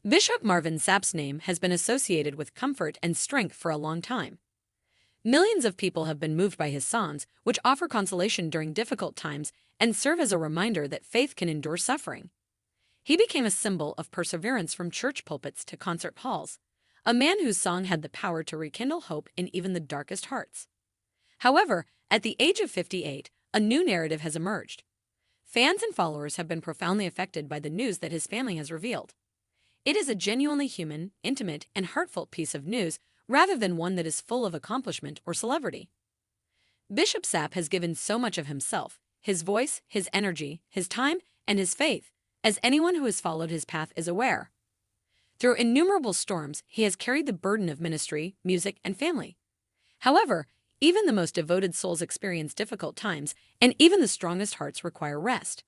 Bishop Marvin Sapp's name has been associated with comfort and strength for a long time. Millions of people have been moved by his songs, which offer consolation during difficult times and serve as a reminder that faith can endure suffering. He became a symbol of perseverance from church pulpits to concert halls, a man whose song had the power to rekindle hope in even the darkest hearts. However, at the age of 58, a new narrative has emerged. Fans and followers have been profoundly affected by the news that his family has revealed. It is a genuinely human, intimate, and heartfelt piece of news rather than one that is full of accomplishment or celebrity. Bishop Sapp has given so much of himself, his voice, his energy, his time, and his faith, as anyone who has followed his path is aware. Through innumerable storms, he has carried the burden of ministry, music, and family. However, even the most devoted souls experience difficult times, and even the strongest hearts require rest.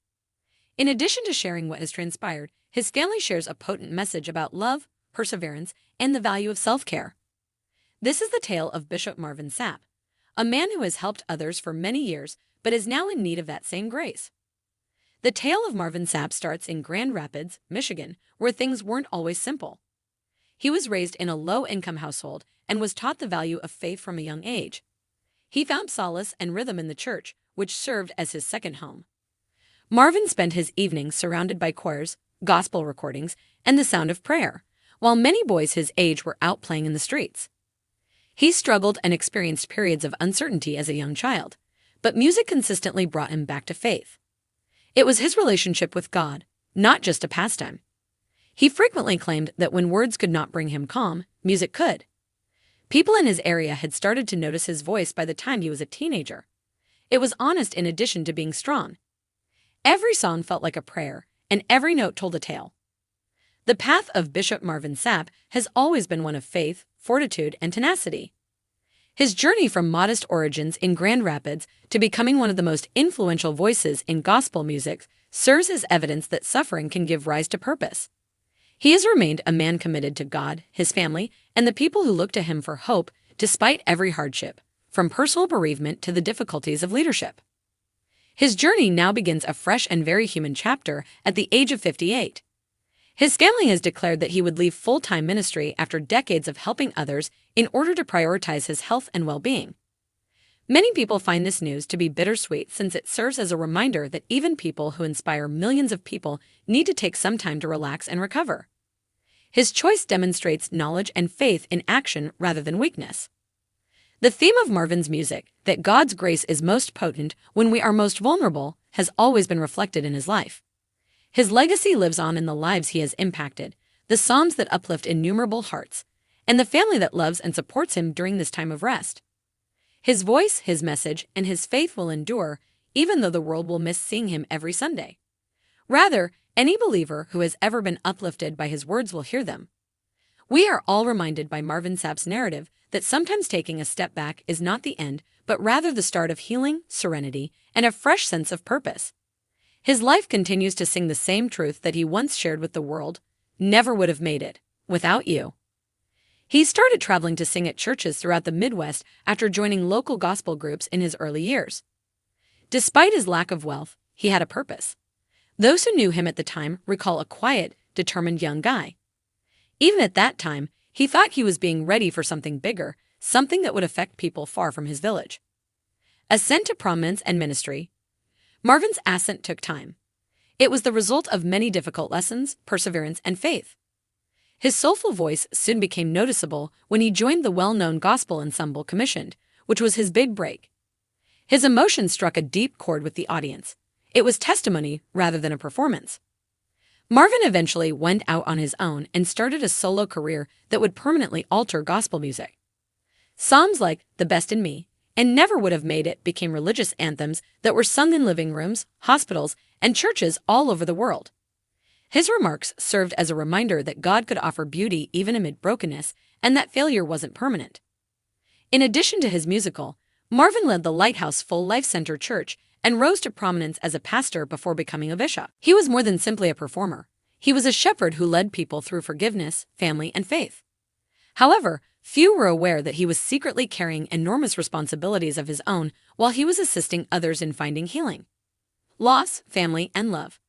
In addition to sharing what has transpired, his family shares a potent message about love, perseverance, and the value of self-care. This is the tale of Bishop Marvin Sapp, a man who has helped others for many years but is now in need of that same grace. The tale of Marvin Sapp starts in Grand Rapids, Michigan, where things weren't always simple. He was raised in a low-income household and was taught the value of faith from a young age. He found solace and rhythm in the church, which served as his second home. Marvin spent his evenings surrounded by choirs, gospel recordings, and the sound of prayer, while many boys his age were out playing in the streets. He struggled and experienced periods of uncertainty as a young child, but music consistently brought him back to faith. It was his relationship with God, not just a pastime. He frequently claimed that when words could not bring him calm, music could. People in his area had started to notice his voice by the time he was a teenager. It was honest in addition to being strong. Every song felt like a prayer, and every note told a tale. The path of Bishop Marvin Sapp has always been one of faith, fortitude, and tenacity. His journey from modest origins in Grand Rapids to becoming one of the most influential voices in gospel music serves as evidence that suffering can give rise to purpose. He has remained a man committed to God, his family, and the people who look to him for hope despite every hardship, from personal bereavement to the difficulties of leadership. His journey now begins a fresh and very human chapter at the age of 58. His family has declared that he would leave full-time ministry after decades of helping others in order to prioritize his health and well-being. Many people find this news to be bittersweet since it serves as a reminder that even people who inspire millions of people need to take some time to relax and recover. His choice demonstrates knowledge and faith in action rather than weakness. The theme of Marvin's music, that God's grace is most potent when we are most vulnerable, has always been reflected in his life. His legacy lives on in the lives he has impacted, the psalms that uplift innumerable hearts, and the family that loves and supports him during this time of rest. His voice, his message, and his faith will endure, even though the world will miss seeing him every Sunday. Rather, any believer who has ever been uplifted by his words will hear them. We are all reminded by Marvin Sapp's narrative that sometimes taking a step back is not the end, but rather the start of healing, serenity, and a fresh sense of purpose. His life continues to sing the same truth that he once shared with the world: never would have made it without you. He started traveling to sing at churches throughout the Midwest after joining local gospel groups in his early years. Despite his lack of wealth, he had a purpose. Those who knew him at the time recall a quiet, determined young guy. Even at that time, he thought he was being ready for something bigger, something that would affect people far from his village. Ascent to prominence and ministry. Marvin's ascent took time. It was the result of many difficult lessons, perseverance, and faith. His soulful voice soon became noticeable when he joined the well-known gospel ensemble commissioned, which was his big break. His emotion struck a deep chord with the audience. It was testimony rather than a performance. Marvin eventually went out on his own and started a solo career that would permanently alter gospel music. Psalms like "The Best in Me" and "Never Would Have Made It" became religious anthems that were sung in living rooms, hospitals, and churches all over the world. His remarks served as a reminder that God could offer beauty even amid brokenness, and that failure wasn't permanent. In addition to his musical, Marvin led the Lighthouse Full Life Center Church and rose to prominence as a pastor before becoming a bishop. He was more than simply a performer. He was a shepherd who led people through forgiveness, family, and faith. However, few were aware that he was secretly carrying enormous responsibilities of his own while he was assisting others in finding healing. Loss, family, and love.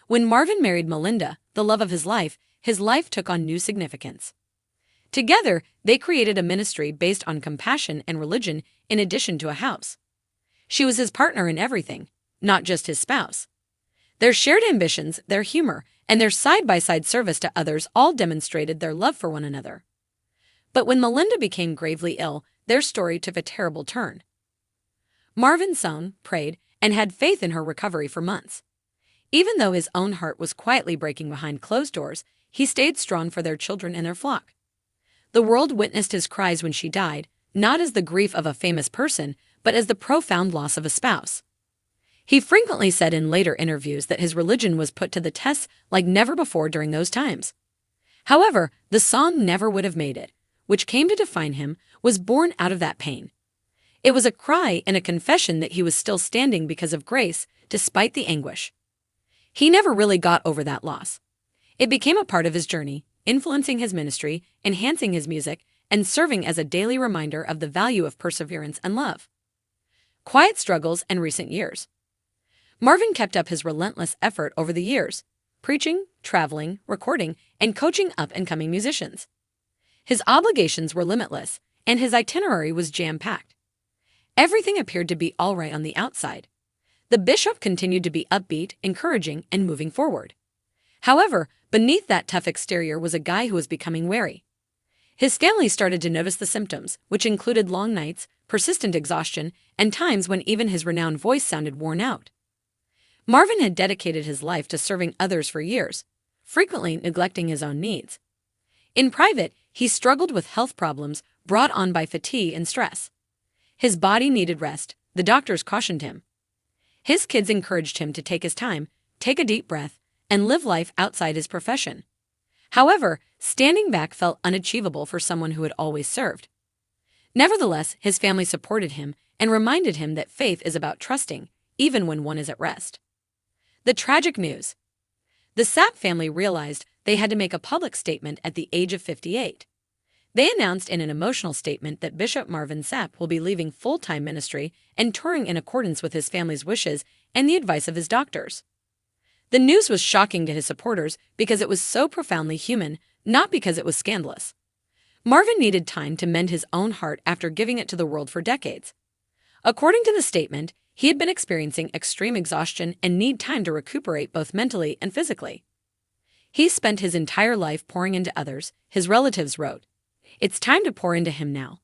When Marvin married Melinda, the love of his life, his life took on new significance. Together, they created a ministry based on compassion and religion in addition to a house. She was his partner in everything, not just his spouse. Their shared ambitions, their humor, and their side-by-side service to others all demonstrated their love for one another. But when Melinda became gravely ill, their story took a terrible turn. Marvin Sapp prayed and had faith in her recovery for months. Even though his own heart was quietly breaking behind closed doors, he stayed strong for their children and their flock. The world witnessed his cries when she died, not as the grief of a famous person, but as the profound loss of a spouse. He frequently said in later interviews that his religion was put to the test like never before during those times. However, the song "Never Would Have Made It," which came to define him, was born out of that pain. It was a cry and a confession that he was still standing because of grace, despite the anguish. He never really got over that loss. It became a part of his journey, influencing his ministry, enhancing his music, and serving as a daily reminder of the value of perseverance and love. Quiet struggles and recent years. Marvin kept up his relentless effort over the years, preaching, traveling, recording, and coaching up-and-coming musicians. His obligations were limitless, and his itinerary was jam-packed. Everything appeared to be all right on the outside. The bishop continued to be upbeat, encouraging, and moving forward. However, beneath that tough exterior was a guy who was becoming wary. His family started to notice the symptoms, which included long nights, persistent exhaustion, and times when even his renowned voice sounded worn out. Marvin had dedicated his life to serving others for years, frequently neglecting his own needs. In private, he struggled with health problems brought on by fatigue and stress. His body needed rest, the doctors cautioned him. His kids encouraged him to take his time, take a deep breath, and live life outside his profession. However, standing back felt unachievable for someone who had always served. Nevertheless, his family supported him and reminded him that faith is about trusting, even when one is at rest. The tragic news. The Sapp family realized they had to make a public statement at the age of 58. They announced in an emotional statement that Bishop Marvin Sapp will be leaving full-time ministry and touring in accordance with his family's wishes and the advice of his doctors. The news was shocking to his supporters because it was so profoundly human, not because it was scandalous. Marvin needed time to mend his own heart after giving it to the world for decades. According to the statement, he had been experiencing extreme exhaustion and needed time to recuperate both mentally and physically. He spent his entire life pouring into others, his relatives wrote. It's time to pour into him now.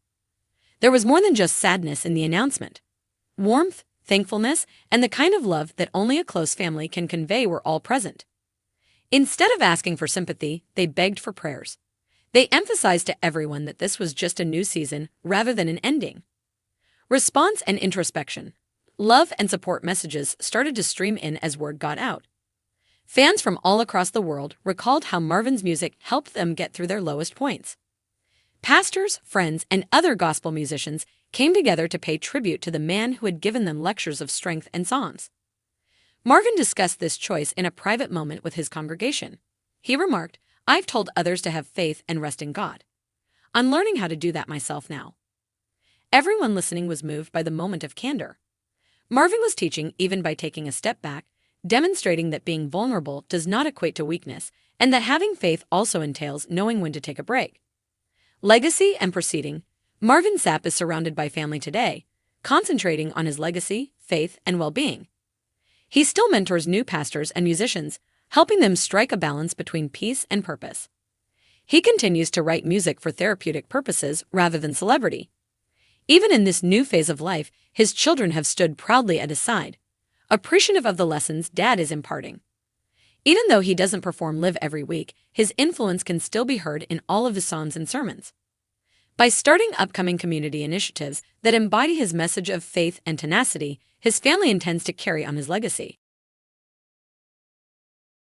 There was more than just sadness in the announcement. Warmth, thankfulness, and the kind of love that only a close family can convey were all present. Instead of asking for sympathy, they begged for prayers. They emphasized to everyone that this was just a new season rather than an ending. Response and introspection. Love and support messages started to stream in as word got out. Fans from all across the world recalled how Marvin's music helped them get through their lowest points. Pastors, friends, and other gospel musicians came together to pay tribute to the man who had given them lectures of strength and psalms. Marvin discussed this choice in a private moment with his congregation. He remarked, "I've told others to have faith and rest in God. I'm learning how to do that myself now." Everyone listening was moved by the moment of candor. Marvin was teaching even by taking a step back, demonstrating that being vulnerable does not equate to weakness and that having faith also entails knowing when to take a break. Legacy and proceeding. Marvin Sapp is surrounded by family today, concentrating on his legacy, faith, and well-being. He still mentors new pastors and musicians, helping them strike a balance between peace and purpose. He continues to write music for therapeutic purposes rather than celebrity. Even in this new phase of life, his children have stood proudly at his side, appreciative of the lessons Dad is imparting. Even though he doesn't perform live every week, his influence can still be heard in all of his songs and sermons. By starting upcoming community initiatives that embody his message of faith and tenacity, his family intends to carry on his legacy.